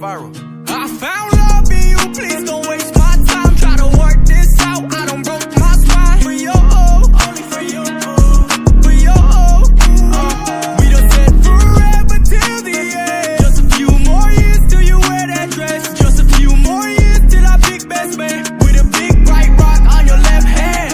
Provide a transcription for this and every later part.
gone viral. I found love in you, please don't waste my time. Try to work this out, I done broke my spine. For your only for your for your we done said forever till the end. Just a few more years till you wear that dress. Just a few more years till I big best man. With a big bright rock on your left hand.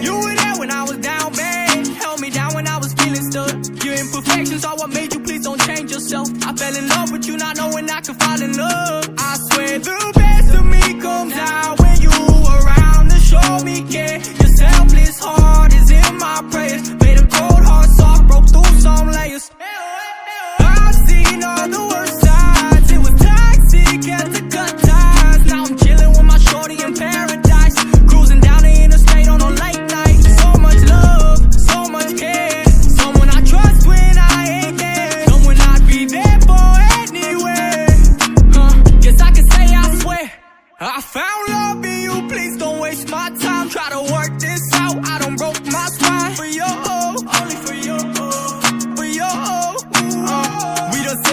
You were there when I was down bad. Held me down when I was feeling stuck. Your imperfections are what made you, please don't change yourself. I fell in love with you, not knowing I could fall in love. I swear the best of me comes out when you around to show me care. Your selfless heart is in my prayers. Made a cold heart soft, broke through some layers. I've seen all the worst sides. It was toxic, had to cut ties. Now I'm chilling with my shorty in paradise, cruising down the interstate on a late night. So much love, so much care. Someone I trust when I ain't there. Someone I'd be there for anyway. Guess I can say I swear I found love in you, please don't waste my time. Try to work this